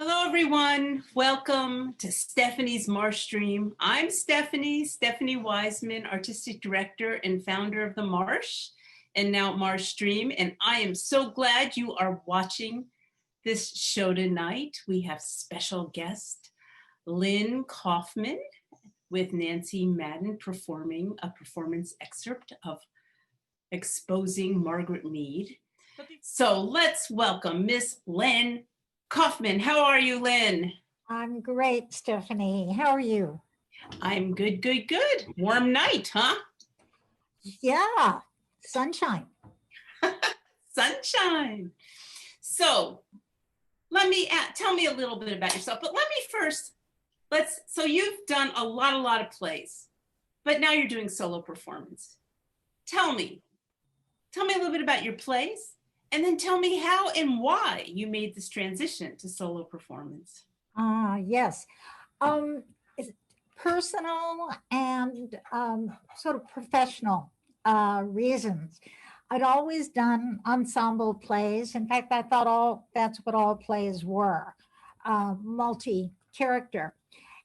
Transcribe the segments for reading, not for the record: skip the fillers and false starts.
Hello, everyone. Welcome to Stephanie's MarshStream. I'm Stephanie Weisman, Artistic Director and founder of the Marsh and now MarshStream. And I am so glad you are watching this show tonight. We have special guest Lynne Kaufman with Nancy Madden performing a performance excerpt of Exposing Margaret Mead. So let's welcome Miss Lynne Kaufman. How are you, Lynne? I'm great, Stephanie. How are you? I'm good, good, good. Warm night, huh? Yeah, sunshine. Sunshine. So tell me a little bit about yourself, but let me first, so you've done a lot of plays, but now you're doing solo performance. Tell me a little bit about your plays, and then tell me how and why you made this transition to solo performance. Yes. Personal and sort of professional reasons. I'd always done ensemble plays. In fact, I thought that's what all plays were, multi-character.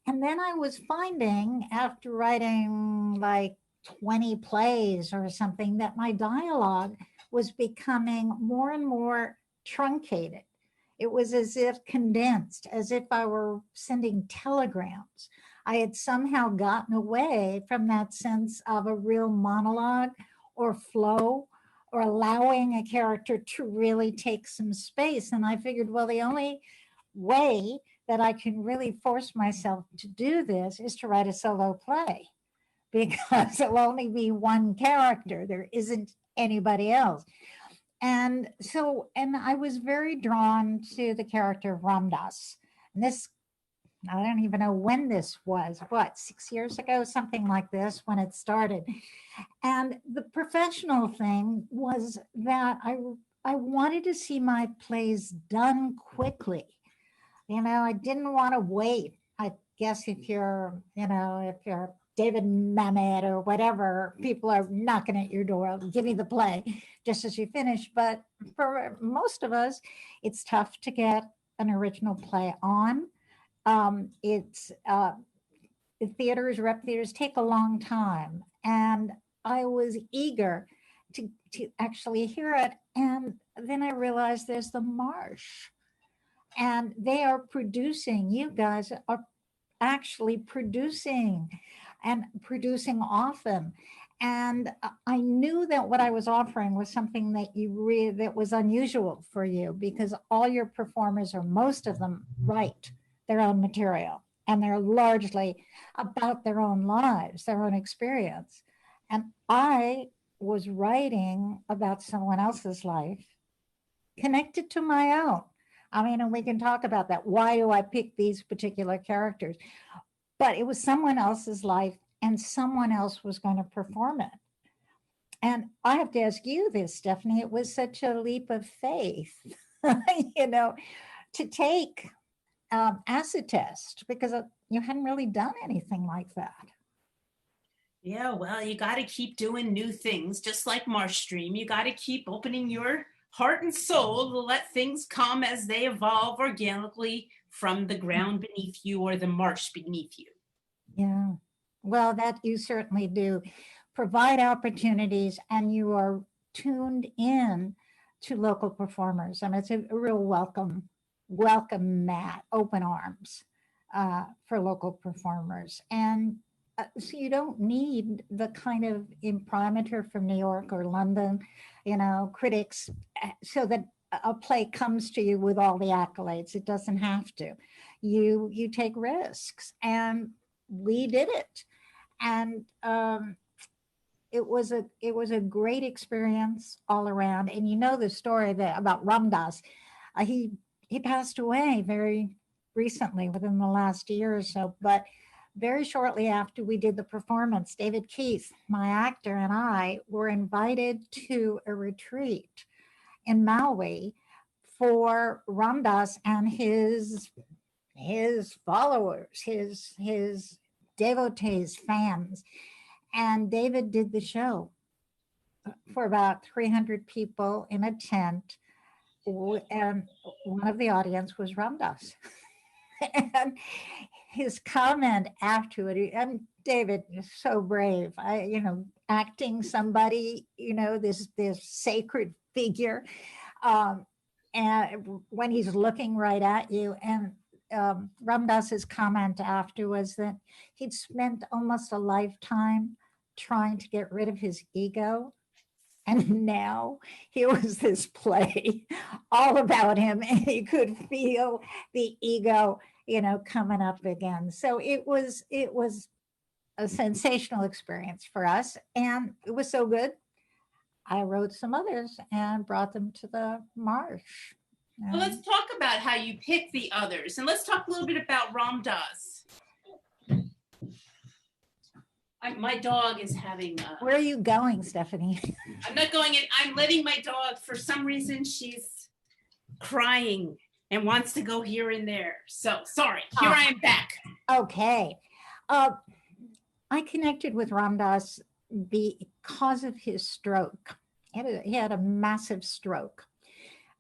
And then I was finding, after writing like 20 plays or something, that my dialogue was becoming more and more truncated. It was as if condensed, as if I were sending telegrams. I had somehow gotten away from that sense of a real monologue or flow or allowing a character to really take some space. And I figured, well, the only way that I can really force myself to do this is to write a solo play, because it'll only be one character. There isn't anybody else. And I was very drawn to the character of Randos. And this, I don't even know when this was, 6 years ago, something like this, when it started. And the professional thing was that I wanted to see my plays done quickly. You know, I didn't want to wait. I guess if you're David Mamet or whatever, people are knocking at your door, give me the play just as you finish. But for most of us, it's tough to get an original play on. Rep theaters take a long time. And I was eager to actually hear it. And then I realized there's the Marsh. And they are producing, you guys are actually producing often. And I knew that what I was offering was something that was unusual for you, because all your performers, or most of them, write their own material, and they're largely about their own lives, their own experience. And I was writing about someone else's life connected to my own. I mean, and we can talk about that. Why do I pick these particular characters? But it was someone else's life, and someone else was going to perform it. And I have to ask you this, Stephanie, it was such a leap of faith, to take acid test, because you hadn't really done anything like that. Yeah, well, you got to keep doing new things, just like MarshStream. You got to keep opening your heart and soul to let things come as they evolve organically from the ground beneath you, or the marsh beneath you. Yeah, well, that you certainly do. Provide opportunities, and you are tuned in to local performers. I mean, it's a real welcome mat, open arms for local performers. And so you don't need the kind of imprimatur from New York or London, critics, so that a play comes to you with all the accolades. It doesn't have to. You take risks, and we did it. And it was a great experience all around. And you know the story about Randos. He passed away very recently, within the last year or so, but very shortly after we did the performance, David Keith, my actor, and I were invited to a retreat in Maui for Randos and his followers, his devotees, fans. And David did the show for about 300 people in a tent, and one of the audience was Randos. And his comment afterward, and David is so brave. Acting somebody, this sacred figure, and when he's looking right at you. And Ramdas's comment after was that he'd spent almost a lifetime trying to get rid of his ego. And now here was this play all about him, and he could feel the ego, coming up again. So it was a sensational experience for us, and it was so good. I wrote some others and brought them to the Marsh. Well, let's talk about how you pick the others, and let's talk a little bit about Ramdas. My dog is having. Where are you going, Stephanie? I'm not going in. I'm letting my dog. For some reason, she's crying and wants to go here and there. So sorry. Here I am back. Okay. I connected with Ramdas because of his stroke. He had a massive stroke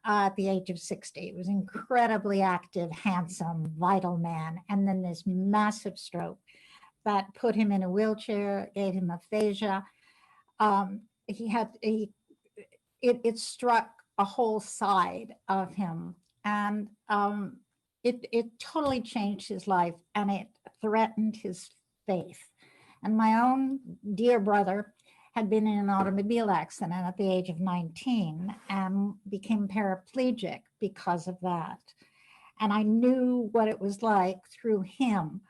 at the age of 60. He was incredibly active, handsome, vital man. And then this massive stroke that put him in a wheelchair, gave him aphasia. It struck a whole side of him, and it totally changed his life, and it threatened his faith. And my own dear brother had been in an automobile accident at the age of 19 and became paraplegic because of that. And I knew what it was like through him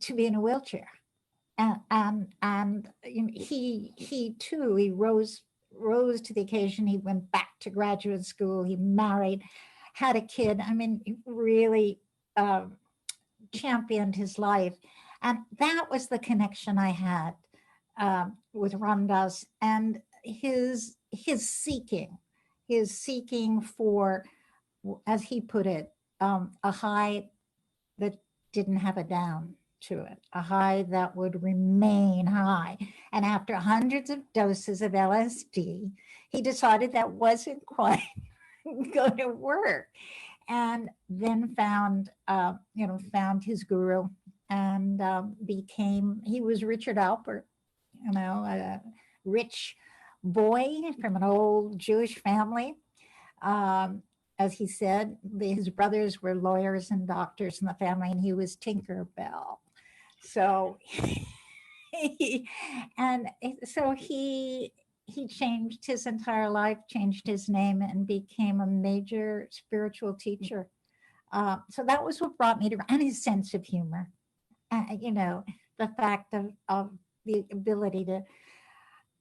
to be in a wheelchair. And he too, he rose to the occasion. He went back to graduate school, he married, had a kid. I mean, he really championed his life. And that was the connection I had with Ramdas, and his seeking for, as he put it, a high that didn't have a down to it, a high that would remain high. And after hundreds of doses of LSD, he decided that wasn't quite going to work, and then found his guru, and he was Richard Alpert, a rich boy from an old Jewish family. As he said, his brothers were lawyers and doctors in the family, and he was Tinkerbell. So he changed his entire life, changed his name, and became a major spiritual teacher. So that was what brought me to, and his sense of humor. The fact of the ability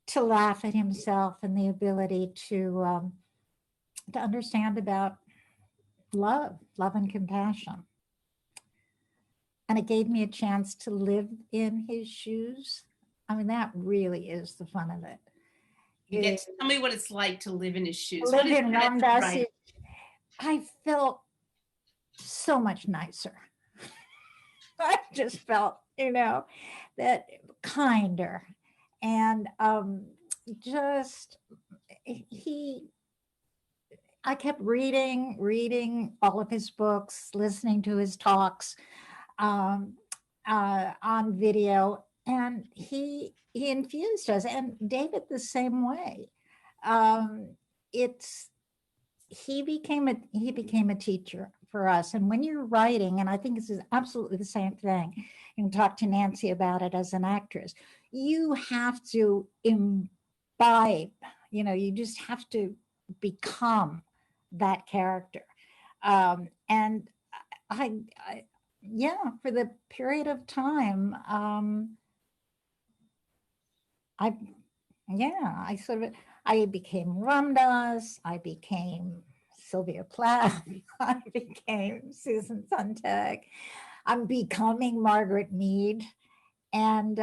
to laugh at himself, and the ability to understand about love and compassion. And it gave me a chance to live in his shoes. I mean, that really is the fun of it. Tell me what it's like to live in his shoes. Live in Randos. I felt so much nicer. I just felt, that kinder, and I kept reading all of his books, listening to his talks on video, and he infused us, and David the same way. He became a teacher for us. And when you're writing, and I think this is absolutely the same thing, you can talk to Nancy about it as an actress, you have to imbibe, you just have to become that character. And for the period of time, I became Ramdas, I became Sylvia Plath, I became Susan Sontag, I'm becoming Margaret Mead, and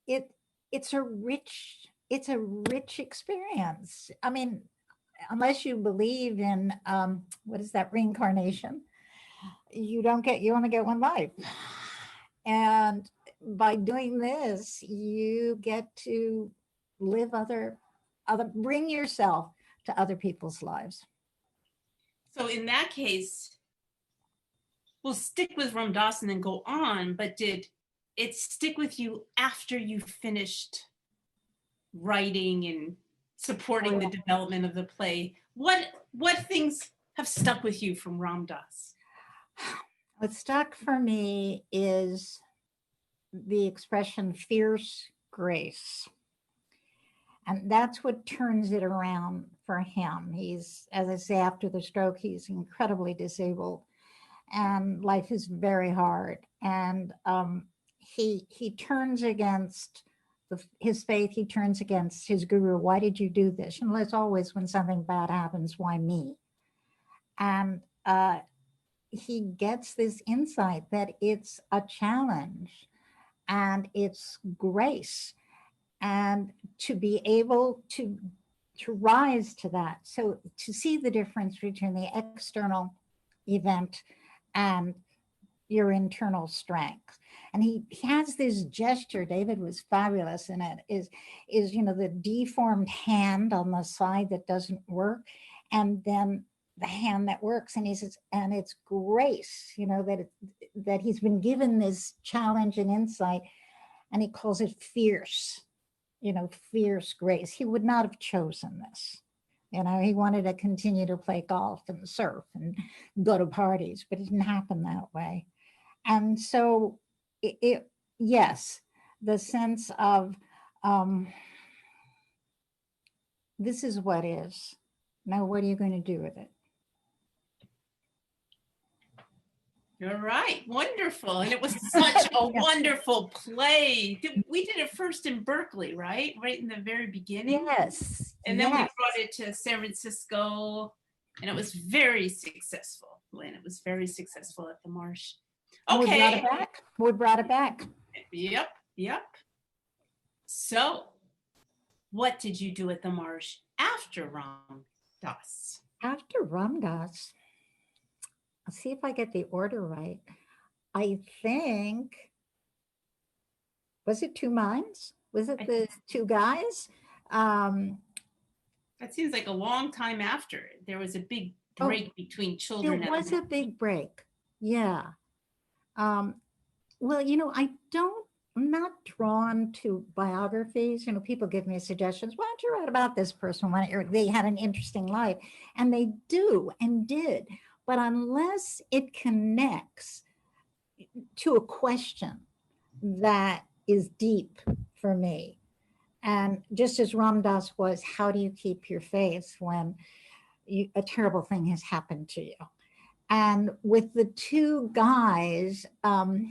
it's a rich experience. I mean, unless you believe in what is that, reincarnation, you only get one life, and by doing this, you get to live bring yourself to other people's lives. So in that case, will stick with Randos and then go on, but did it stick with you after you finished writing and supporting the development of the play? What things have stuck with you from Randos? What stuck for me is the expression fierce grace. And that's what turns it around for him. He's, as I say, after the stroke, he's incredibly disabled and life is very hard. And he turns against his faith, he turns against his guru. Why did you do this? And it's always when something bad happens, why me? And he gets this insight that it's a challenge and it's grace, and to be able to rise to that. So to see the difference between the external event and your internal strength. And he has this gesture, David was fabulous in it, is the deformed hand on the side that doesn't work, and then the hand that works. And he says, and it's grace, that he's been given this challenge and insight, and he calls it fierce, fierce grace. He would not have chosen this. He wanted to continue to play golf and surf and go to parties, but it didn't happen that way. And so yes, the sense of this is what is. Now, what are you going to do with it? You're right. Wonderful. And it was such a wonderful play. We did it first in Berkeley, right? Right in the very beginning. Yes. And then we brought it to San Francisco, and it was very successful, Lynn. It was very successful at the Marsh. Okay. We brought it back. We brought it back. Yep. So what did you do at the Marsh after Randos? After Randos, I'll see if I get the order right. I think, was it Two Minds? Was it the two guys? That seems like a long time after. There was a big break between children. There was a big break. Yeah. Well, I'm not drawn to biographies. People give me suggestions. Why don't you write about this person when they had an interesting life? And they do and did. But unless it connects to a question that is deep for me, and just as Randos was, how do you keep your faith when a terrible thing has happened to you? And with the two guys, Kahneman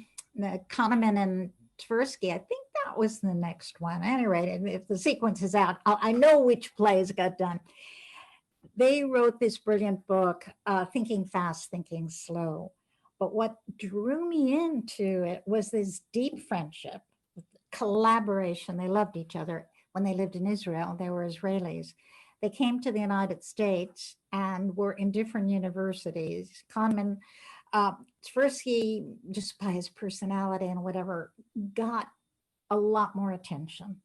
and Tversky, I think that was the next one. At any rate, if the sequence is out, I know which plays got done. They wrote this brilliant book, Thinking Fast, Thinking Slow. But what drew me into it was this deep friendship, collaboration. They loved each other. When they lived in Israel, they were Israelis. They came to the United States and were in different universities. Kahneman, Tversky, just by his personality and whatever, got a lot more attention.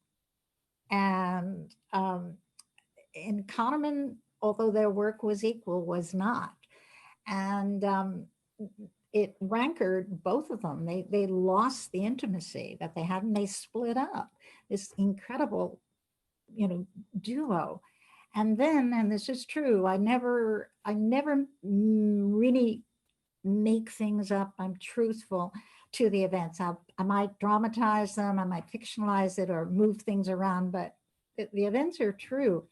And in Kahneman, although their work was equal, was not. And it rancored both of them. They lost the intimacy that they had, and they split up. This incredible, duo. And then, and this is true, I never really make things up. I'm truthful to the events. I might dramatize them, I might fictionalize it or move things around, but the events are true.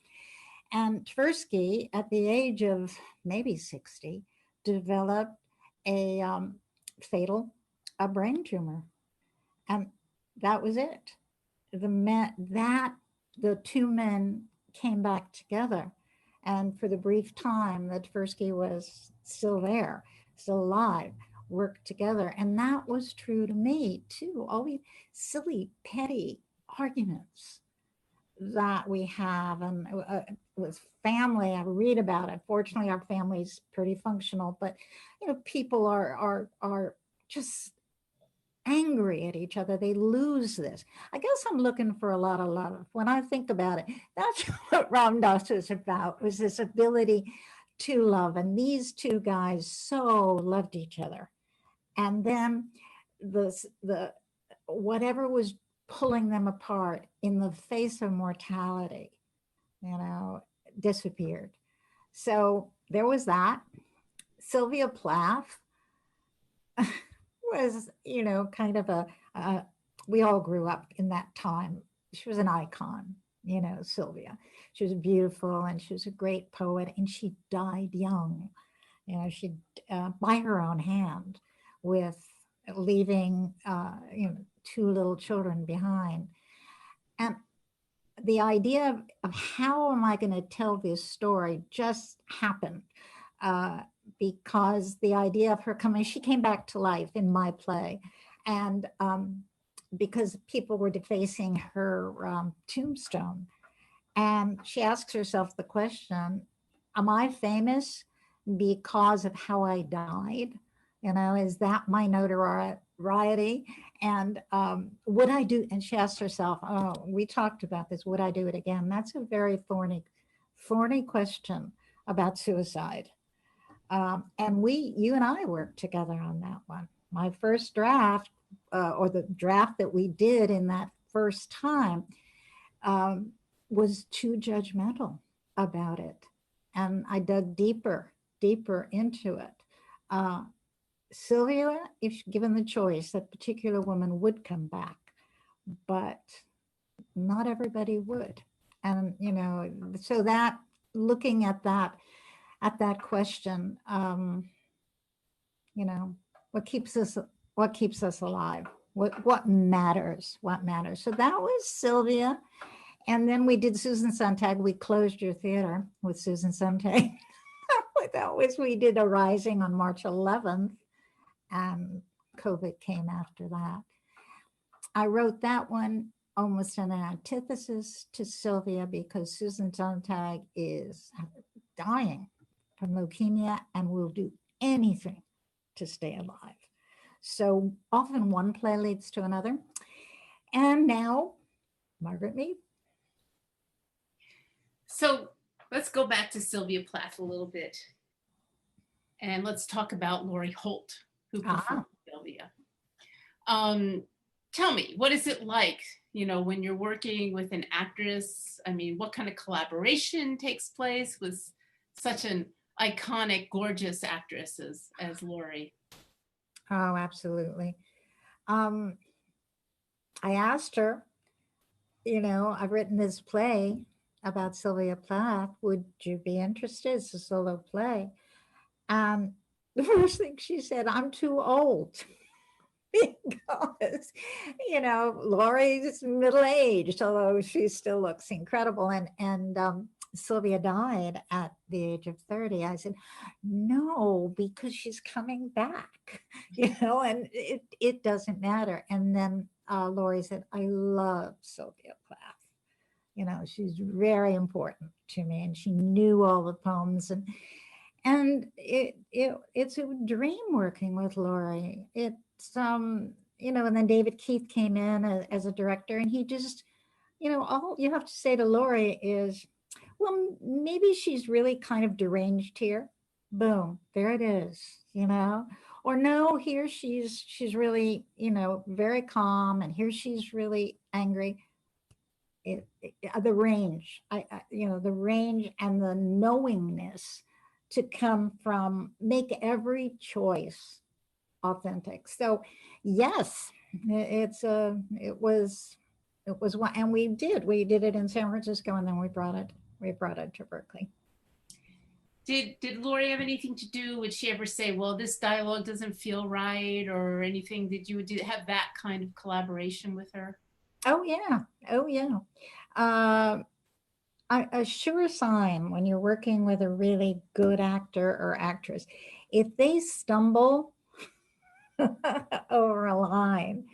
And Tversky, at the age of maybe 60, developed a fatal brain tumor. And that was it. The two men came back together. And for the brief time that Tversky was still there, still alive, worked together. And that was true to me too. All these silly, petty arguments that we have, and with family, I read about it. Fortunately, our family's pretty functional, but people are just angry at each other. They lose this. I guess I'm looking for a lot of love. When I think about it, that's what Randos is about, was this ability to love. And these two guys so loved each other. And then the whatever was pulling them apart in the face of mortality, disappeared. So there was that. Sylvia Plath was, kind of we all grew up in that time. She was an icon, Sylvia. She was beautiful and she was a great poet, and she died young. She by her own hand, with leaving, 2 little children behind. And the idea of how am I going to tell this story just happened, because the idea of her coming, she came back to life in my play. And because people were defacing her tombstone. And she asks herself the question, am I famous because of how I died? Is that my notoriety? And would I do, and she asked herself, oh, we talked about this, would I do it again? That's a very thorny question about suicide. And you and I worked together on that one. My first draft, or the draft that we did in that first time, was too judgmental about it. And I dug deeper into it. Sylvia, if given the choice, that particular woman would come back, but not everybody would. And, so that, looking at that question, what keeps us alive? What matters? So that was Sylvia. And then we did Susan Sontag. We closed your theater with Susan Sontag. We did A Rising on March 11th, and COVID came after that. I wrote that one almost an antithesis to Sylvia, because Susan Sontag is dying from leukemia and will do anything to stay alive. So often one play leads to another. And now, Margaret Mead. So let's go back to Sylvia Plath a little bit. And let's talk about Laurie Holt, who performed Sylvia. Tell me, what is it like, when you're working with an actress? I mean, what kind of collaboration takes place with such an iconic, gorgeous actress as Laurie? Oh, absolutely. I asked her, I've written this play about Sylvia Plath. Would you be interested? It's a solo play. The first thing she said, I'm too old. Because, Laurie's middle-aged, although she still looks incredible. And Sylvia died at the age of 30. I said, no, because she's coming back, and it doesn't matter. And then Laurie said, I love Sylvia Plath. She's very important to me, and she knew all the poems, and it's a dream working with Laurie. It's and then David Keith came in as a director, and he just, all you have to say to Laurie is, well, maybe she's really kind of deranged here. Boom, there it is, or no, here she's really, very calm, and here she's really angry. The range, the range and the knowingness to come from, make every choice authentic. So yes, it was one, and we did it in San Francisco, and then we brought it to Berkeley. Did Laurie have anything to do? Would she ever say, well, this dialogue doesn't feel right, or anything? Did you have that kind of collaboration with her? Oh yeah. A sure sign when you're working with a really good actor or actress, if they stumble over a line,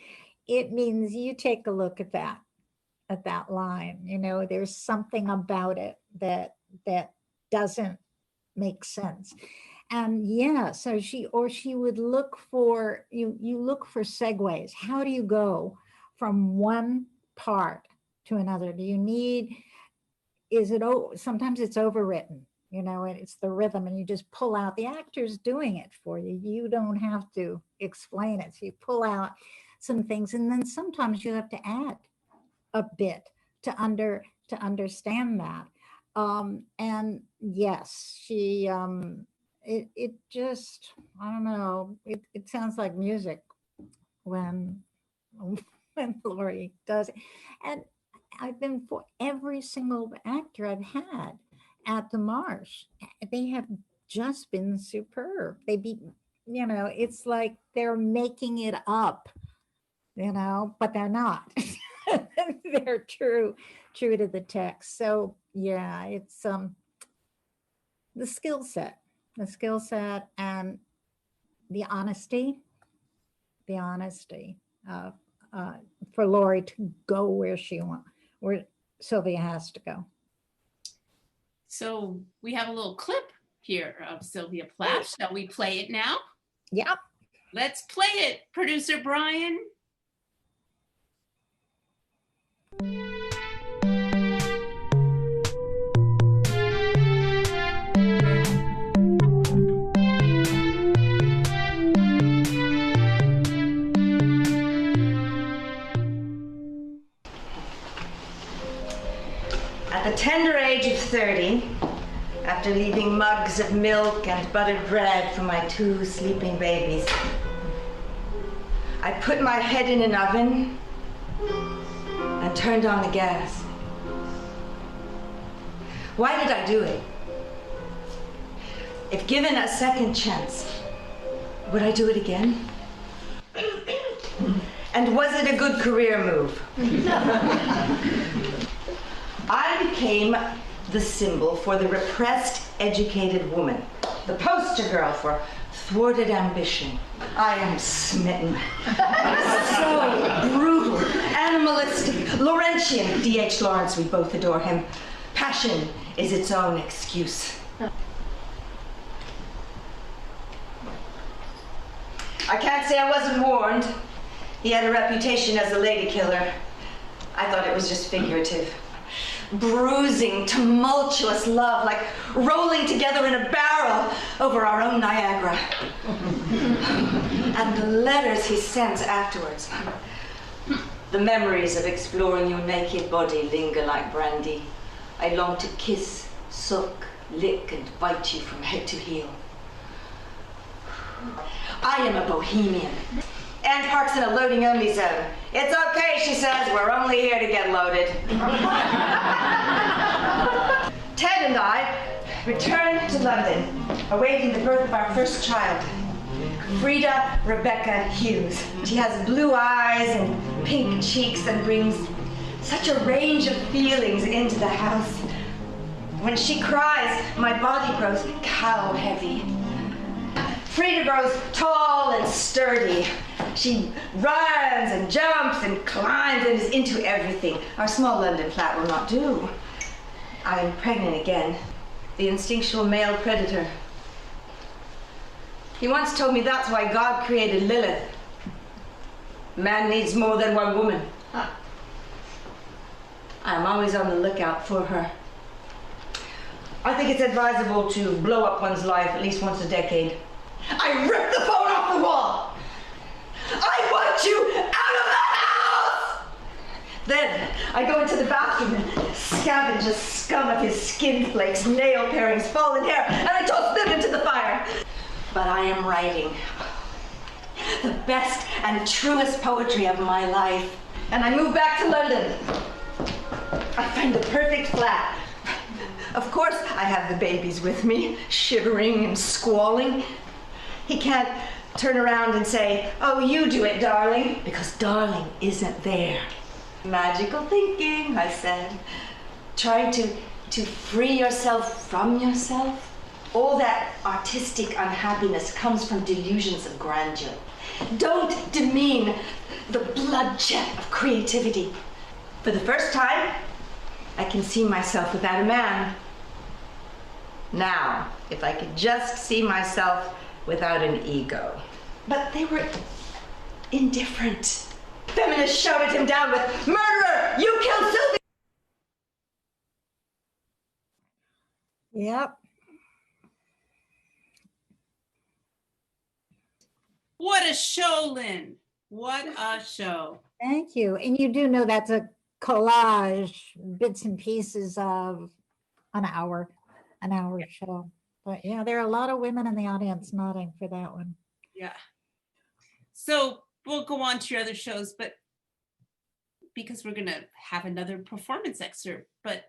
it means you take a look at that line. There's something about it that doesn't make sense. And yeah, so she would look for, you look for segues. How do you go from one part to another? Do you need, sometimes it's overwritten. you know, and it's the rhythm, and you just pull out. The actor's doing it for you. You don't have to explain it. So you pull out some things, and then sometimes you have to add a bit to understand that. And yes, she it just, I don't know, it sounds like music when Laurie does it. And I've been, for every single actor I've had at the Marsh, they have just been superb. They be, you know, it's like they're making it up, you know, but they're not. They're true to the text. So yeah, it's the skill set and the honesty for Laurie to go where Sylvia has to go. So we have a little clip here of Sylvia Plath. Shall we play it now? Yeah. Let's play it, producer Brian. At the tender age of 30, after leaving mugs of milk and buttered bread for my 2 sleeping babies, I put my head in an oven and turned on the gas. Why did I do it? If given a second chance, would I do it again? And was it a good career move? I became the symbol for the repressed, educated woman, the poster girl for thwarted ambition. I am smitten. So brutal, animalistic, Laurentian. D.H. Lawrence, we both adore him. Passion is its own excuse. I can't say I wasn't warned. He had a reputation as a lady killer. I thought it was just figurative. Bruising, tumultuous love, like rolling together in a barrel over our own Niagara. And the letters he sends afterwards. The memories of exploring your naked body linger like brandy. I long to kiss, suck, lick, and bite you from head to heel. I am a bohemian. Anne parks in a loading only zone. It's okay, she says, we're only here to get loaded. Ted and I returned to London, awaiting the birth of our first child, Frida Rebecca Hughes. She has blue eyes and pink cheeks and brings such a range of feelings into the house. When she cries, my body grows cow heavy. Frida grows tall and sturdy. She runs and jumps and climbs and is into everything. Our small London flat will not do. I am pregnant again. The instinctual male predator. He once told me that's why God created Lilith. Man needs more than one woman. I am always on the lookout for her. I think it's advisable to blow up one's life at least once a decade. I ripped the phone off the wall. I want you out of the house! Then I go into the bathroom and scavenge the scum of his skin flakes, nail parings, fallen hair, and I toss them into the fire. But I am writing the best and truest poetry of my life. And I move back to London. I find the perfect flat. Of course, I have the babies with me, shivering and squalling. He can't turn around and say, oh, you do it, darling, because darling isn't there. Magical thinking, I said. Trying to free yourself from yourself. All that artistic unhappiness comes from delusions of grandeur. Don't demean the bloodshed of creativity. For the first time, I can see myself without a man. Now, if I could just see myself without an ego. But they were indifferent. Feminists shouted him down with, murderer, you killed Sylvia! Yep. What a show, Lynn. What a show. Thank you. And you do know that's a collage, bits and pieces of an hour show. But yeah, there are a lot of women in the audience nodding for that one. Yeah. So we'll go on to your other shows, but because we're going to have another performance excerpt, but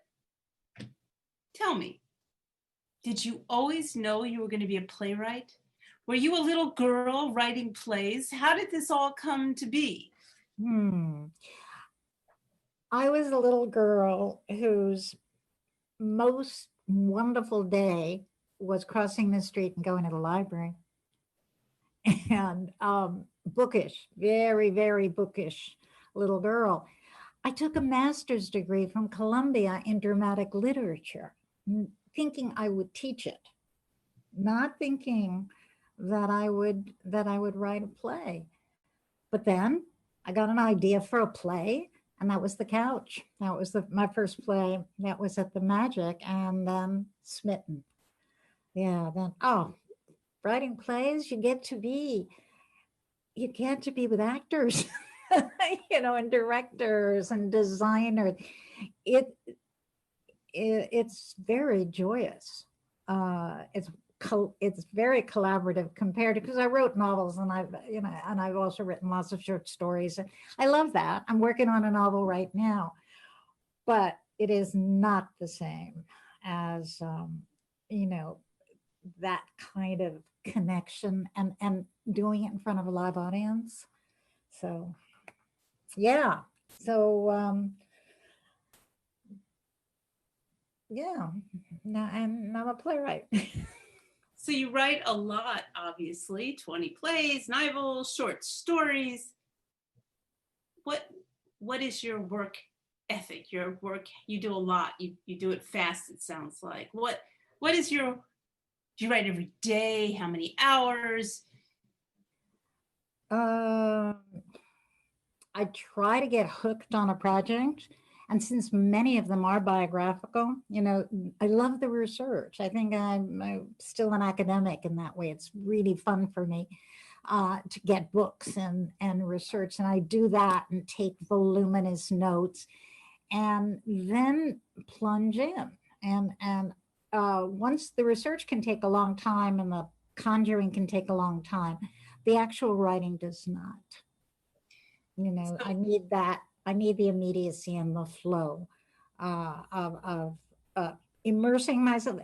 tell me, did you always know you were going to be a playwright? Were you a little girl writing plays? How did this all come to be? I was a little girl whose most wonderful day was crossing the street and going to the library. And bookish, very, very bookish little girl. I took a master's degree from Columbia in dramatic literature, thinking I would teach it, not thinking that I would write a play. But then I got an idea for a play, and that was The Couch. That was my first play. That was at the Magic, and then Smitten. Yeah, then writing plays, you get to be with actors, and directors and designers. It's very joyous. It's very collaborative compared to, because I wrote novels and I've also written lots of short stories. I love that. I'm working on a novel right now, but it is not the same as that kind of connection and doing it in front of a live audience. So yeah. So now I'm a playwright. So you write a lot, obviously, 20 plays, novels, short stories. What is your work ethic? Your work, you do a lot. You do it fast, it sounds like. What is do you write every day? How many hours? I try to get hooked on a project. And since many of them are biographical, I love the research. I think I'm still an academic in that way. It's really fun for me to get books and research. And I do that and take voluminous notes and then plunge in. And once the research can take a long time and the conjuring can take a long time, the actual writing does not. I need that. I need the immediacy and the flow of immersing myself.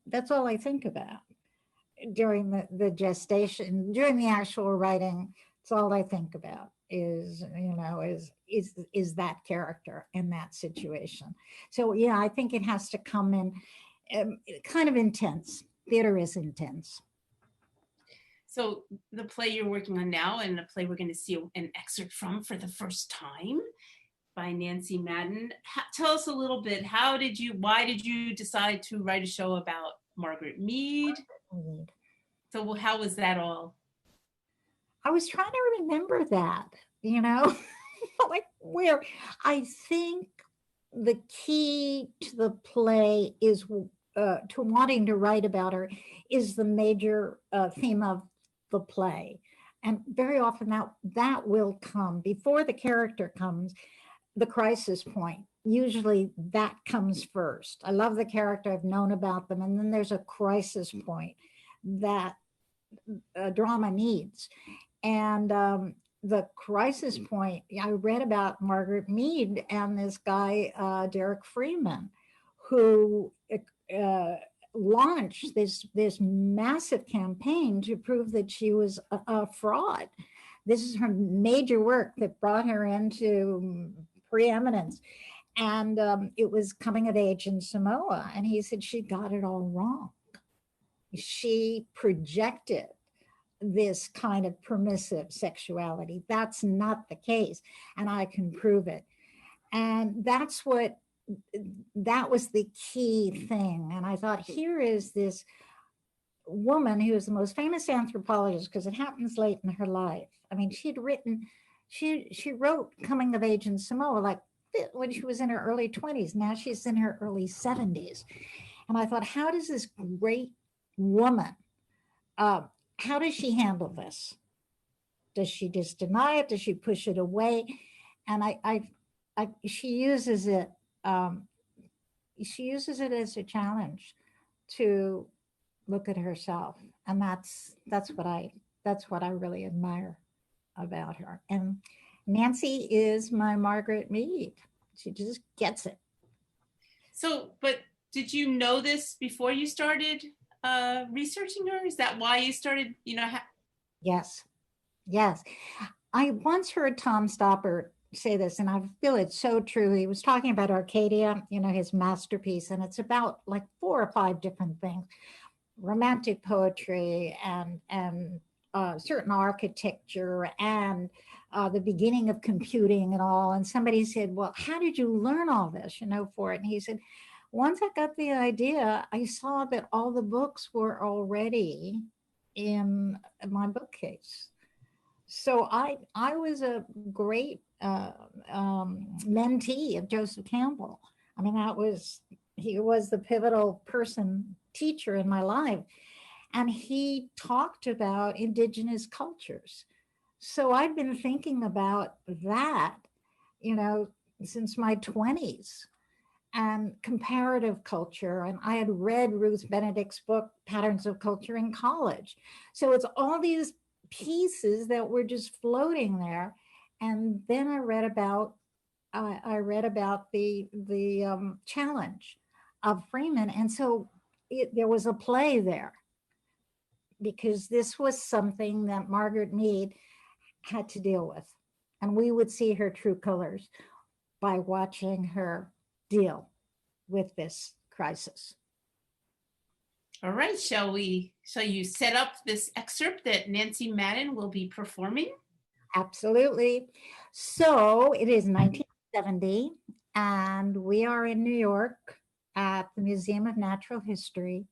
That's all I think about during the gestation. During the actual writing, it's all I think about is that character in that situation. So yeah, I think it has to come in kind of intense. Theater is intense. So the play you're working on now, and a play we're going to see an excerpt from for the first time, by Nancy Madden. Tell us a little bit. Why did you decide to write a show about Margaret Mead? So how was that all? I was trying to remember that, like where I think the key to the play is to wanting to write about her is the major theme of the play. And very often that will come before the character comes, the crisis point. Usually that comes first. I love the character, I've known about them, and then there's a crisis point that drama needs. And the crisis point, I read about Margaret Mead and this guy, Derek Freeman, who launched this massive campaign to prove that she was a fraud. This is her major work that brought her into preeminence. And it was coming of age in Samoa. And he said she got it all wrong. She projected this kind of permissive sexuality. That's not the case. And I can prove it. And that was the key thing. And I thought, here is this woman who is the most famous anthropologist, because it happens late in her life. I mean, she wrote Coming of Age in Samoa like when she was in her early 20s. Now she's in her early 70s. And I thought, how does this great woman, how does she handle this? Does she just deny it? Does she push it away? And she uses it. She uses it as a challenge to look at herself, and that's what I really admire about her. And Nancy is my Margaret Mead. She just gets it. So, but did you know this before you started researching her? Is that why you started, Yes. I once heard Tom Stoppard say this, and I feel it's so true. He was talking about Arcadia, his masterpiece, and it's about like 4 or 5 different things: romantic poetry and certain architecture and the beginning of computing and all. And somebody said, well, how did you learn all this, for it? And he said, once I got the idea, I saw that all the books were already in my bookcase. So I was a great mentee of Joseph Campbell. I mean, he was the pivotal teacher in my life. And he talked about indigenous cultures. So I've been thinking about that, since my 20s, and comparative culture. And I had read Ruth Benedict's book, Patterns of Culture, in college. So it's all these pieces that were just floating there. And then I read about the challenge of Freeman. And so there was a play there, because this was something that Margaret Mead had to deal with. And we would see her true colors by watching her deal with this crisis. All right, shall you set up this excerpt that Nancy Madden will be performing? Absolutely. So it is 1970, and we are in New York at the Museum of Natural History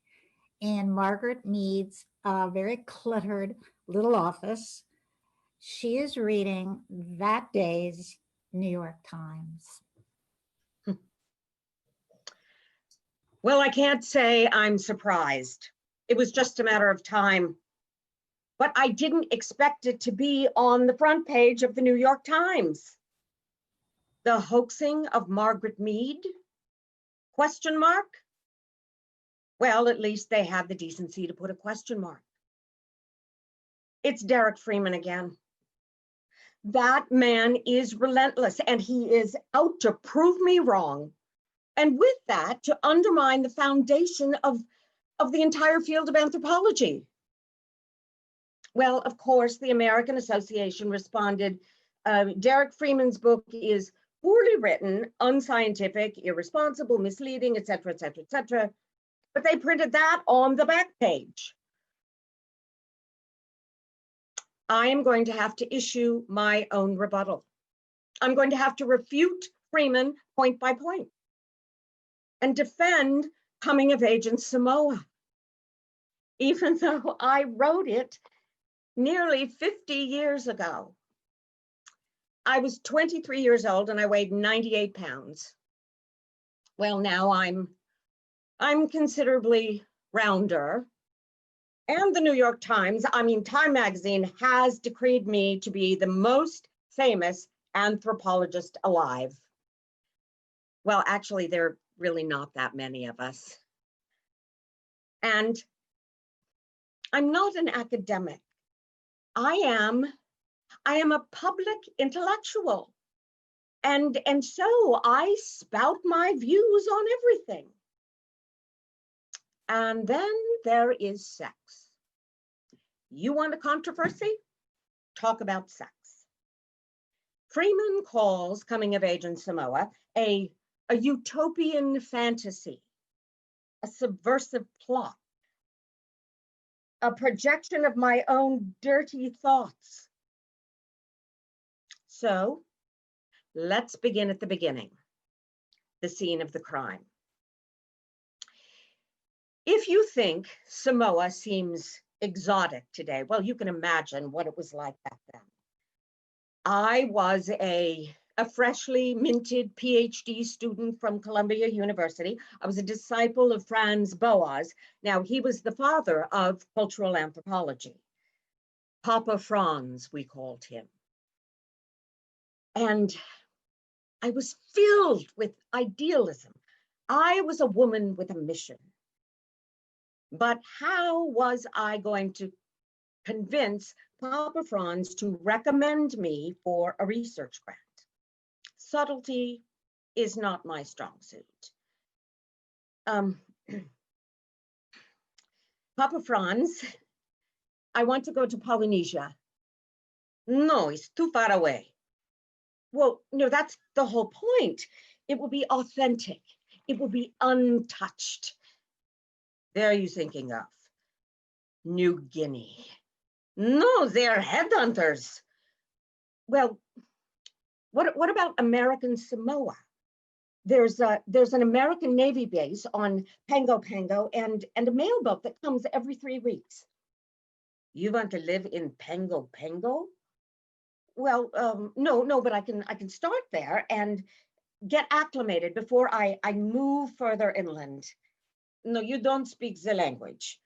in Margaret Mead's very cluttered little office. She is reading that day's New York Times. Well, I can't say I'm surprised. It was just a matter of time. But I didn't expect it to be on the front page of the New York Times. The hoaxing of Margaret Mead? Question mark? Well, at least they had the decency to put a question mark. It's Derek Freeman again. That man is relentless, and he is out to prove me wrong. And with that, to undermine the foundation of the entire field of anthropology. Well, of course, the American Association responded, Derek Freeman's book is poorly written, unscientific, irresponsible, misleading, et cetera, et cetera, et cetera. But they printed that on the back page. I am going to have to issue my own rebuttal. I'm going to have to refute Freeman point by point and defend Coming of Age in Samoa, even though I wrote it nearly 50 years ago. I was 23 years old and I weighed 98 pounds. Well, now I'm considerably rounder. And the New York Times, Time magazine has decreed me to be the most famous anthropologist alive. Well, actually, there are really not that many of us. And I'm not an academic. I am a public intellectual. And so I spout my views on everything. And then there is sex. You want a controversy? Talk about sex. Freeman calls Coming of Age in Samoa a utopian fantasy, a subversive plot, a projection of my own dirty thoughts. So let's begin at the beginning, the scene of the crime. If you think Samoa seems exotic today, well, you can imagine what it was like back then. I was a freshly minted PhD student from Columbia University. I was a disciple of Franz Boas. Now, he was the father of cultural anthropology. Papa Franz, we called him. And I was filled with idealism. I was a woman with a mission. But how was I going to convince Papa Franz to recommend me for a research grant? Subtlety is not my strong suit. Papa Franz, I want to go to Polynesia. No, it's too far away. Well, no, that's the whole point. It will be authentic. It will be untouched. There are you thinking of? New Guinea. No, they're headhunters. Well, what about American Samoa? There's an American Navy base on Pango Pango and a mailboat that comes every 3 weeks. You want to live in Pango Pango? Well, no, but I can start there and get acclimated before I move further inland. No, you don't speak the language.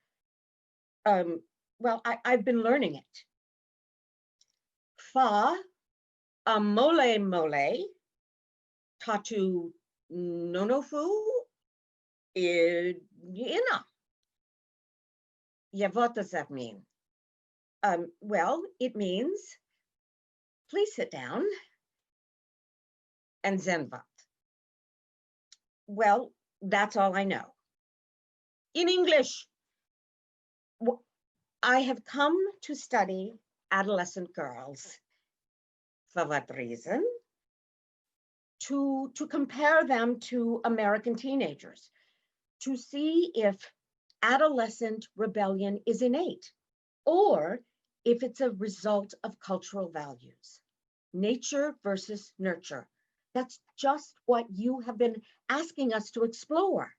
Well, I've been learning it. Fa, mole mole, tatu nonofu, ina. Yeah, what does that mean? Well, it means, please sit down, and then what? Well, that's all I know. In English, I have come to study adolescent girls. For what reason? To compare them to American teenagers, to see if adolescent rebellion is innate, or if it's a result of cultural values. Nature versus nurture. That's just what you have been asking us to explore.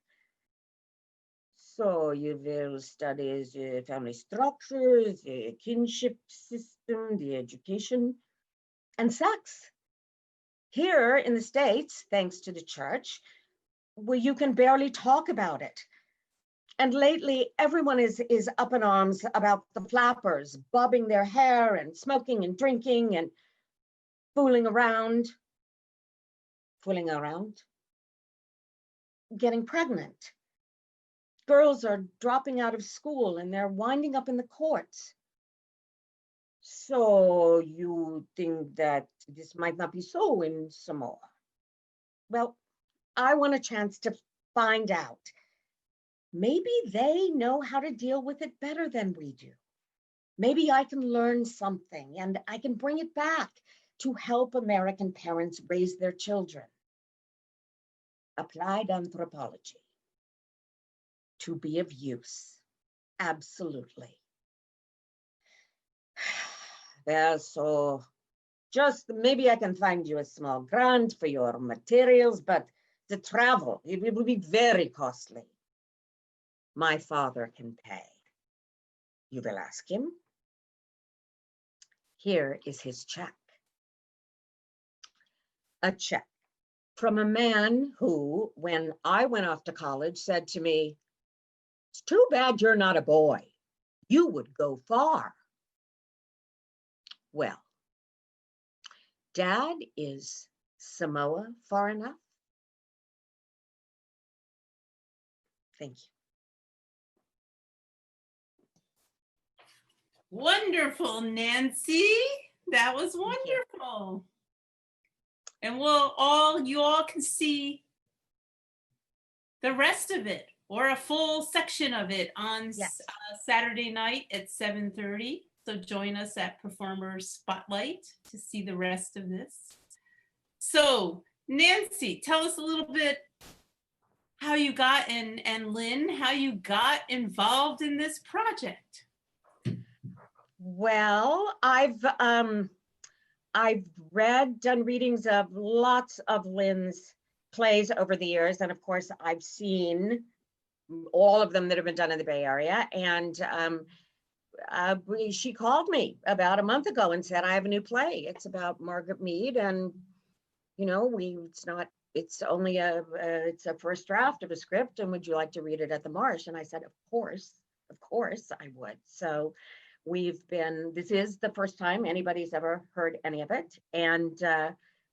So you will study the family structure, the kinship system, the education, and sex. Here in the States, thanks to the church, where you can barely talk about it. And lately, everyone is up in arms about the flappers, bobbing their hair and smoking and drinking and fooling around, getting pregnant. Girls are dropping out of school and they're winding up in the courts. So you think that this might not be so in Samoa? Well, I want a chance to find out. Maybe they know how to deal with it better than we do. Maybe I can learn something and I can bring it back to help American parents raise their children. Applied anthropology. To be of use, absolutely. Well, so just maybe I can find you a small grant for your materials, but the travel, it will be very costly. My father can pay. You will ask him. Here is his check. A check from a man who, when I went off to college, said to me, "It's too bad you're not a boy. You would go far." Well, Dad, is Samoa far enough? Thank you. Wonderful, Nancy. That was wonderful. And you all can see the rest of it, or a full section of it, on Saturday night at 7:30. So join us at Performers Spotlight to see the rest of this. So Nancy, tell us a little bit how you got, and Lynne, how you got involved in this project. Well, I've done readings of lots of Lynne's plays over the years, and of course I've seen all of them that have been done in the Bay Area. And she called me about a month ago and said, "I have a new play. It's about Margaret Mead, and you know, it's only it's a first draft of a script, and would you like to read it at the Marsh?" And I said, of course I would. So This is the first time anybody's ever heard any of it. And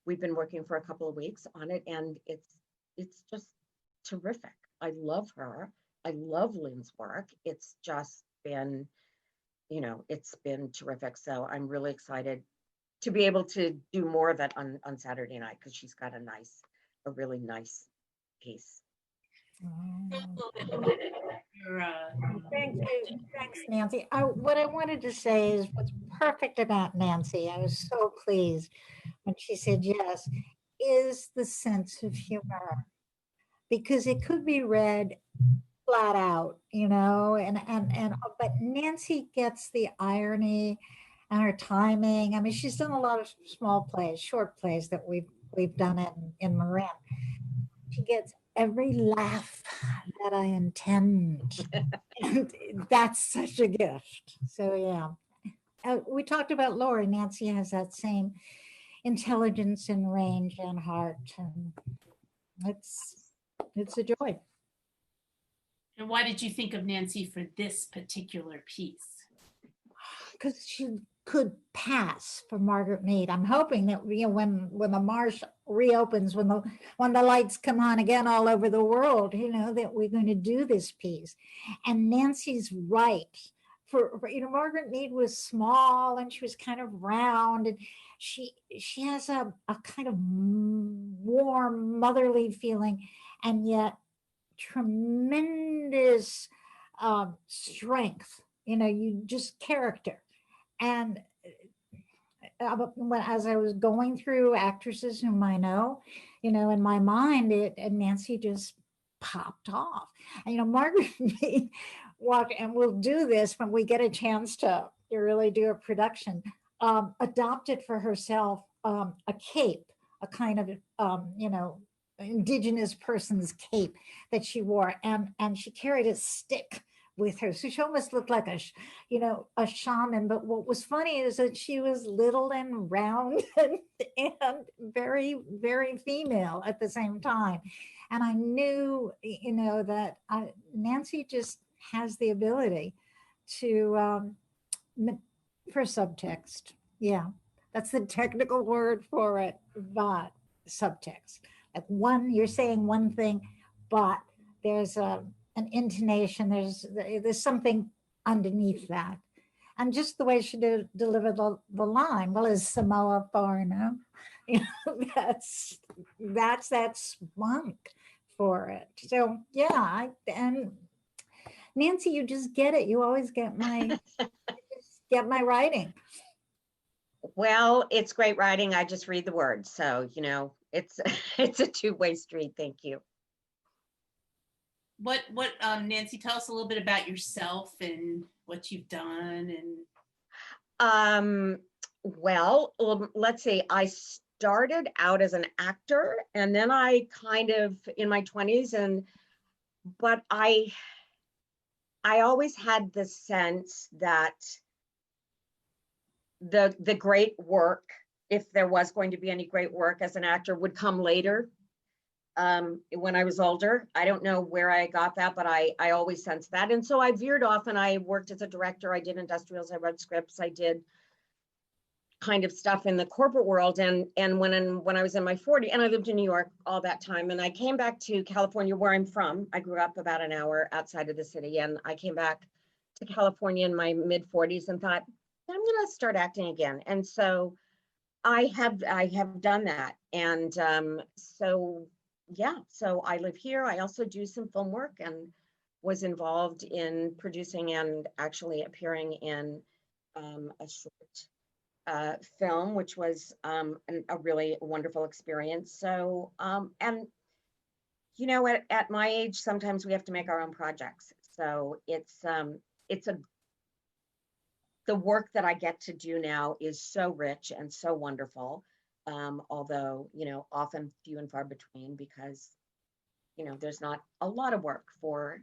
we've been working for a couple of weeks on it, and it's just terrific. I love her. I love Lynne's work. It's just been, it's been terrific. So I'm really excited to be able to do more of it on Saturday night, because she's got a really nice piece. Thank you. Thanks, Nancy. What I wanted to say is what's perfect about Nancy, I was so pleased when she said yes, is the sense of humor. Because it could be read flat out, but Nancy gets the irony and her timing. I mean, she's done a lot of small plays, short plays that we've done it in Marin. She gets every laugh that I intend. And that's such a gift. So yeah. We talked about Laurie. Nancy has that same intelligence and range and heart. And it's a joy. And why did you think of Nancy for this particular piece? Because she could pass for Margaret Mead. I'm hoping that when the Marsh reopens, when the lights come on again all over the world, that we're going to do this piece. And Nancy's right. For Margaret Mead was small and she was kind of round, and she has a kind of warm motherly feeling, and yet tremendous strength, you just character. And as I was going through actresses whom I know, in my mind, and Nancy just popped off. And, Margaret Mead walked, and we'll do this when we get a chance to really do a production, adopted for herself a cape, a kind of, indigenous person's cape that she wore, and she carried a stick with her, so she almost looked like a shaman. But what was funny is that she was little and round and very, very female at the same time. And I knew that Nancy just has the ability to for subtext. Yeah, that's the technical word for it. But subtext, like you're saying one thing, but there's an intonation, there's something underneath that. And just the way she delivered the line, well, is Samoa foreigner, that's that spunk for it. So yeah, and Nancy, you just get it. You always get my writing. Well, it's great writing. I just read the words. So, it's a two-way street. Thank you. What Nancy, tell us a little bit about yourself and what you've done. And well, let's see. I started out as an actor, and then I kind of in my 20s, but I always had the sense that the great work, if there was going to be any great work as an actor, would come later. When I was older, I don't know where I got that, but I always sensed that. And so I veered off, and I worked as a director. I did industrials, I wrote scripts, I did kind of stuff in the corporate world. And when I was in my 40s, and I lived in New York all that time, and I came back to California, where I'm from. I grew up about an hour outside of the city, and I came back to California in my mid 40s and thought, I'm going to start acting again. And so I have done that. And so I live here. I also do some film work, and was involved in producing and actually appearing in a short film, which was a really wonderful experience. So, and at my age, sometimes we have to make our own projects. So the work that I get to do now is so rich and so wonderful. Although, often few and far between, because, there's not a lot of work for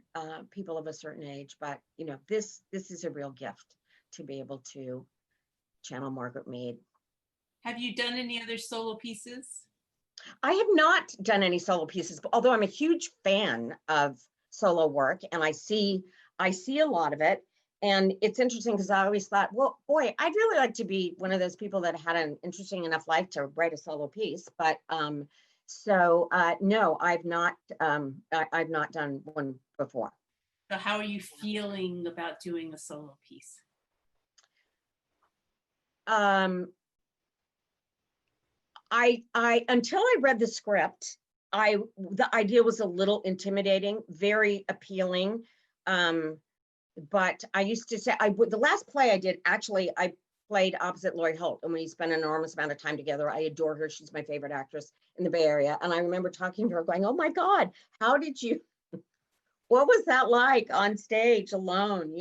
people of a certain age, but, this is a real gift to be able to channel Margaret Mead. Have you done any other solo pieces? I have not done any solo pieces, although I'm a huge fan of solo work, and I see a lot of it. And it's interesting because I always thought, well, boy, I'd really like to be one of those people that had an interesting enough life to write a solo piece. But no, I've not done one before. So how are you feeling about doing a solo piece? Until I read the script, the idea was a little intimidating, very appealing. But I used to say, the last play I did, actually, I played opposite Laurie Holt, and we spent an enormous amount of time together. I adore her. She's my favorite actress in the Bay Area. And I remember talking to her going, oh my God, what was that like on stage alone,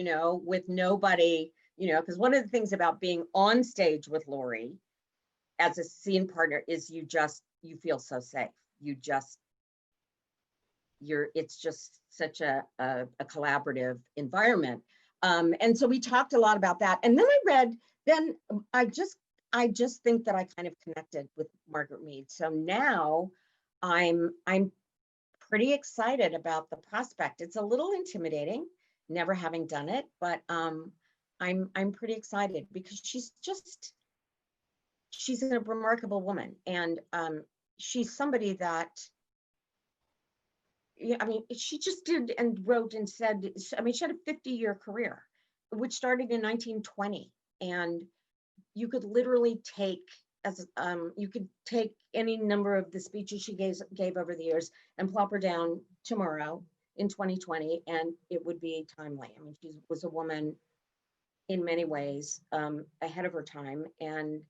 with nobody, because one of the things about being on stage with Laurie as a scene partner is you feel so safe. It's just such a collaborative environment. And so we talked a lot about that. And then I just think that I kind of connected with Margaret Mead. So now I'm pretty excited about the prospect. It's a little intimidating, never having done it, but I'm pretty excited because she's a remarkable woman. And she's somebody that, she just did and wrote and said, she had a 50-year career, which started in 1920. And you could literally take any number of the speeches she gave over the years and plop her down tomorrow in 2020, and it would be timely. She was a woman in many ways ahead of her time. And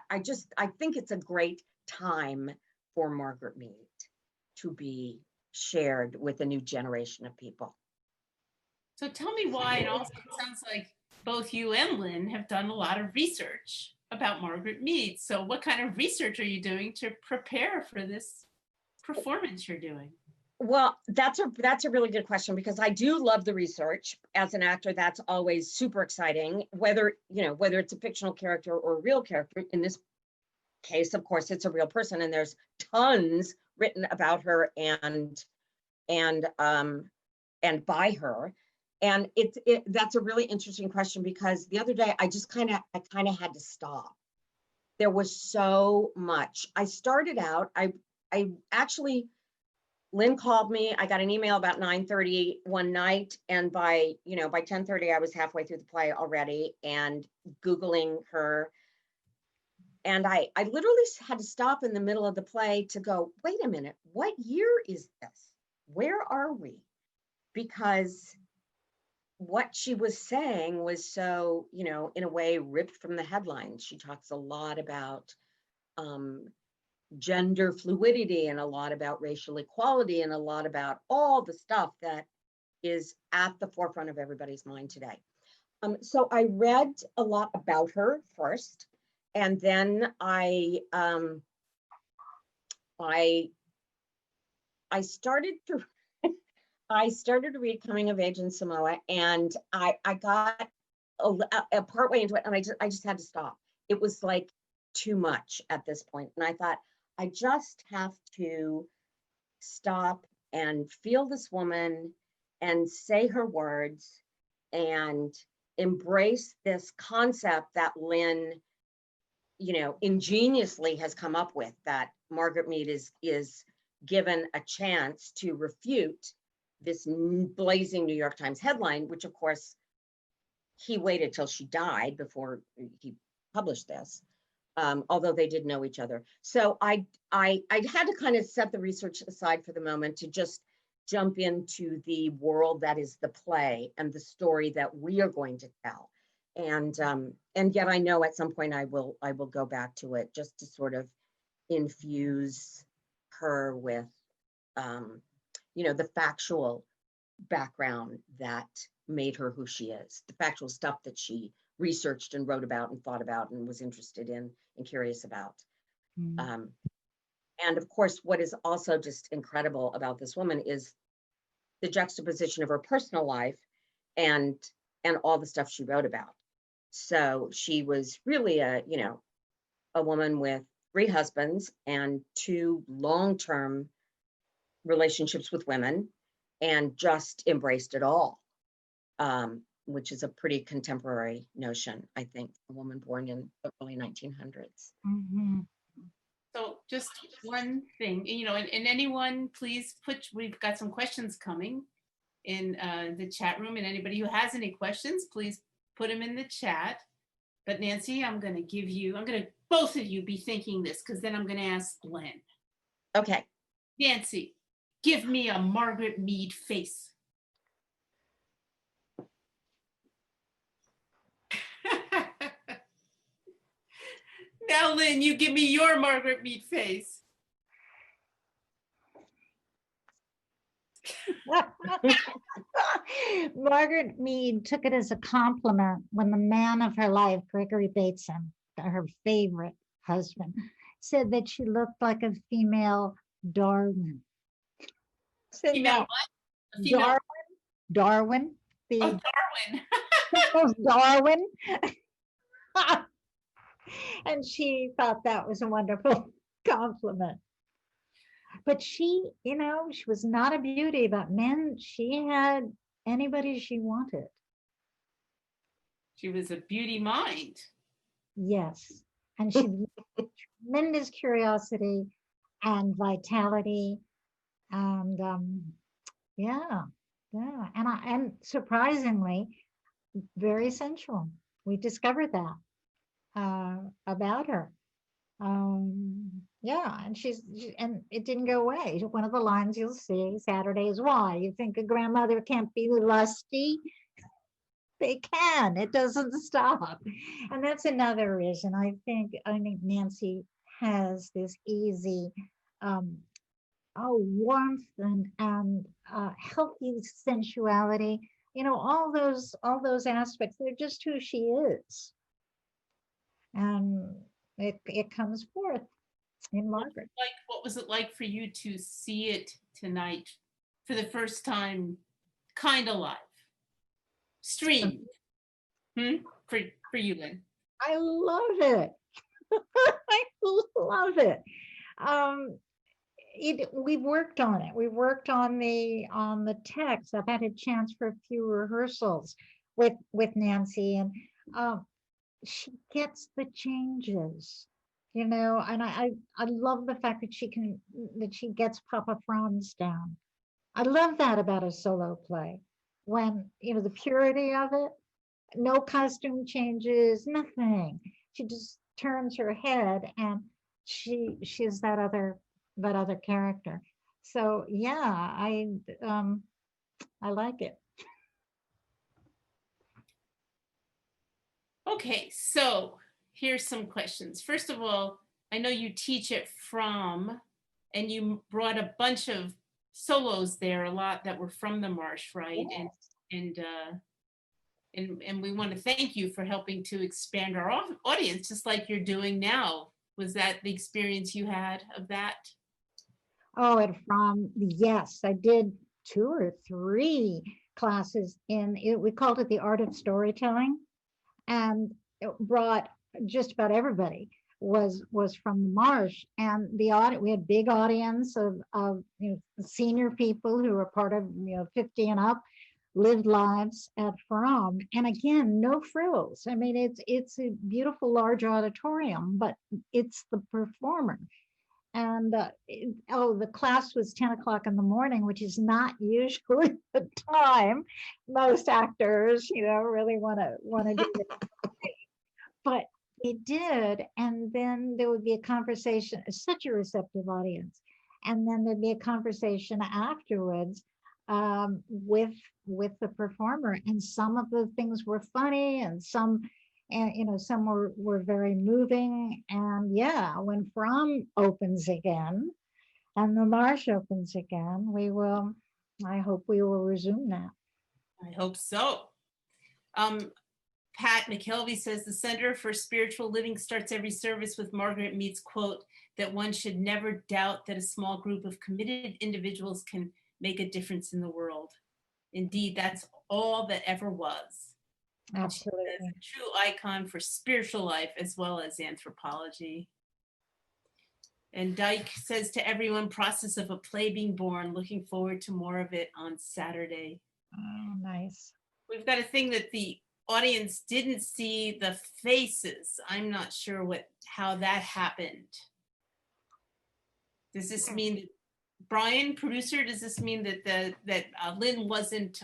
I think it's a great time for Margaret Mead to be shared with a new generation of people. So tell me why, and also it sounds like both you and Lynne have done a lot of research about Margaret Mead. So what kind of research are you doing to prepare for this performance you're doing? Well, that's a really good question, because I do love the research. As an actor, that's always super exciting, whether it's a fictional character or a real character. In this case, of course, it's a real person, and there's tons written about her and by her. And that's a really interesting question, because the other day I kind of had to stop. There was so much. I started out, I actually, Lynne called me. I got an email about 9:30 one night, and by 10:30 I was halfway through the play already and Googling her. And I literally had to stop in the middle of the play to go, wait a minute, what year is this? Where are we? Because what she was saying was so, in a way, ripped from the headlines. She talks a lot about gender fluidity, and a lot about racial equality, and a lot about all the stuff that is at the forefront of everybody's mind today. So I read a lot about her first, and then I started to read Coming of Age in Samoa, and I got a part way into it, and I just had to stop. It was like too much at this point, and I thought, I just have to stop and feel this woman and say her words and embrace this concept that Lynne, ingeniously has come up with, that Margaret Mead is given a chance to refute this blazing New York Times headline, which of course he waited till she died before he published this, although they did know each other. So I had to kind of set the research aside for the moment to just jump into the world that is the play and the story that we are going to tell. And yet I know at some point I will go back to it, just to sort of infuse her with the factual background that made her who she is, the factual stuff that she researched and wrote about and thought about and was interested in and curious about. Mm. And of course, what is also just incredible about this woman is the juxtaposition of her personal life and all the stuff she wrote about. So she was really a woman with 3 husbands and 2 long-term relationships with women, and just embraced it all. which is a pretty contemporary notion, I think, a woman born in the early 1900s. Mhm. So just one thing, and anyone, please we've got some questions coming in the chat room, and anybody who has any questions, please put them in the chat. But Nancy, I'm going to both of you be thinking this, because then I'm going to ask Lynne. Okay. Nancy, give me a Margaret Mead face. Now, Lynne, you give me your Margaret Mead face. Margaret Mead took it as a compliment when the man of her life, Gregory Bateson, her favorite husband, said that she looked like a female Darwin. So Female now, what? A female. Darwin, the Oh, Darwin. Darwin. And she thought that was a wonderful compliment. But she, she was not a beauty, but man, she had anybody she wanted. She was a beauty mind. Yes. And she had tremendous curiosity and vitality. And yeah. And surprisingly, very sensual. We discovered that about her. Yeah, and and it didn't go away. One of the lines you'll see, Saturday is why. You think a grandmother can't be lusty? They can. It doesn't stop. And that's another reason. I think Nancy has this easy warmth and healthy sensuality. All those aspects, they're just who she is. And it comes forth in Margaret. What was it like for you to see it tonight for the first time, kind of live? Streamed. For you, Lynne. I love it. I love it. We've worked on it. We worked on the text. I've had a chance for a few rehearsals with Nancy, and she gets the changes, and I love the fact that she gets Papa Franz down. I love that about a solo play, when the purity of it, no costume changes, nothing. She just turns her head and she's that other character. So yeah, I like it. Okay, so here's some questions. First of all, I know you teach it and you brought a bunch of solos there, a lot that were from the Marsh, right? Yes. And we want to thank you for helping to expand our audience, just like you're doing now. Was that the experience you had of that? Oh, yes, I did 2 or 3 classes we called it the art of storytelling. And it brought just about everybody was from the Marsh, and we had big audience of senior people who were part of 50 and up, lived lives at From, and again, no frills. I mean, it's a beautiful large auditorium, but it's the performer. And the class was 10 o'clock in the morning, which is not usually the time most actors, really want to do it. But it did. And then there would be a conversation, such a receptive audience. And then there'd be a conversation afterwards with the performer. And some of the things were funny, and some some were very moving. And yeah, when From opens again and the Marsh opens again, I hope we will resume that. I hope so. Pat McKelvey says the Center for Spiritual Living starts every service with Margaret Mead's quote that one should never doubt that a small group of committed individuals can make a difference in the world. Indeed, that's all that ever was. Absolutely. She is a true icon for spiritual life as well as anthropology. And Dyke says to everyone, process of a play being born, looking forward to more of it on Saturday. Oh, nice. We've got a thing that the audience didn't see the faces. I'm not sure how that happened. Does this mean, Brian, producer, does this mean that Lynne wasn't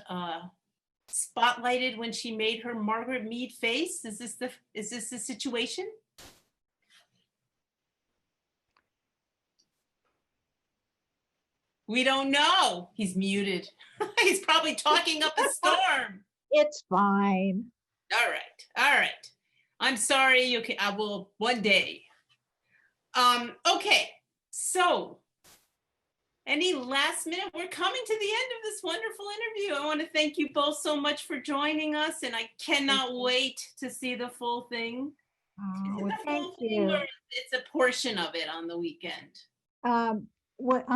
spotlighted when she made her Margaret Mead face? Is this the situation? We don't know. He's muted. He's probably talking up a storm. It's fine. All right. I'm sorry. Okay, I will one day. Okay, so any last minute? We're coming to the end of this wonderful interview. I want to thank you both so much for joining us, and I cannot wait to see the full thing. Well, thank you. It's a portion of it on the weekend. On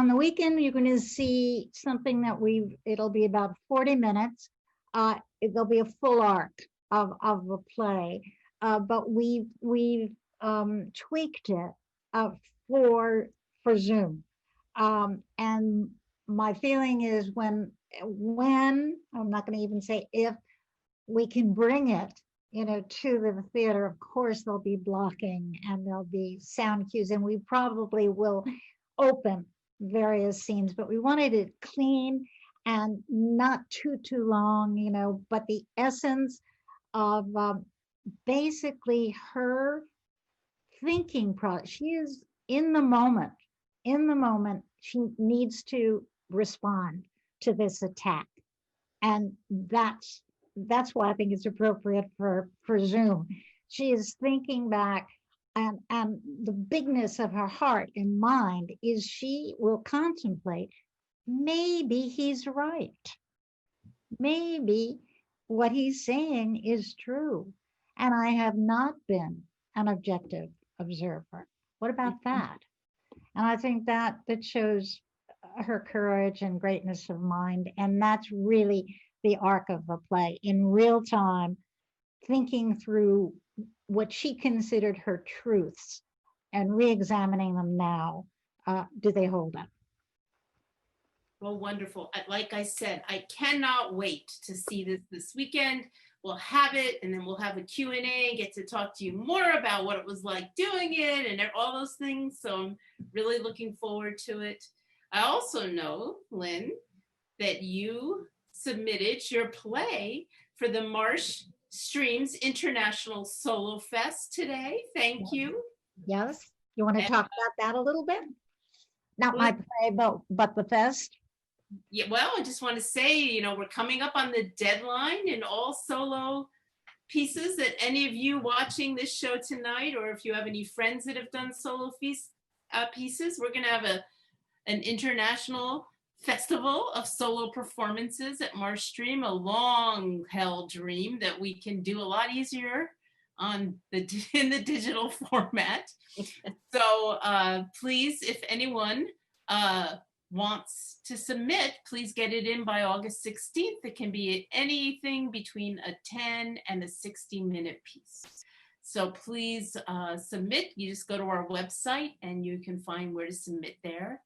the weekend, you're going to see something that it'll be about 40 minutes. There'll be a full arc of a play, but we've tweaked it for Zoom. And my feeling is when I'm not going to even say if we can bring it, to the theater, of course there'll be blocking and there'll be sound cues, and we probably will open various scenes, but we wanted it clean and not too long, but the essence of basically her thinking process. She is in the moment. She needs to respond to this attack, and that's why I think it's appropriate for Zoom. She is thinking back, and the bigness of her heart and mind is she will contemplate, maybe he's right. Maybe what he's saying is true. And I have not been an objective observer. What about that? And I think that shows her courage and greatness of mind. And that's really the arc of the play, in real time, thinking through what she considered her truths and re-examining them now. Do they hold up? Well, wonderful. Like I said, I cannot wait to see this weekend. We'll have it, and then we'll have a Q&A, get to talk to you more about what it was like doing it and all those things. So I'm really looking forward to it. I also know, Lynne, that you submitted your play for the Marsh Stream's International Solo Fest today. Thank you. Yes. You want to talk about that a little bit? Not my play, but the fest. Yeah, well, I just want to say, we're coming up on the deadline, and all solo pieces that any of you watching this show tonight, or if you have any friends that have done solo pieces, we're going to have an international festival of solo performances at MarshStream, a long-held dream that we can do a lot easier in the digital format. So please, if anyone wants to submit, please get it in by August 16th. It can be anything between a 10 and a 60-minute piece. So please submit. You just go to our website and you can find where to submit there.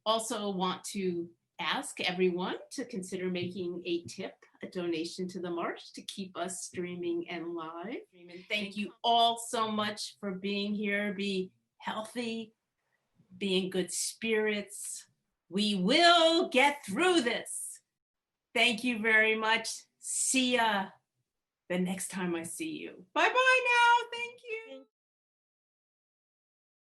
Also want to ask everyone to consider making a donation to the Marsh to keep us streaming and live. And thank you all so much for being here. Be healthy, be in good spirits. We will get through this. Thank you very much. See ya the next time I see you. Bye-bye now. Thank you.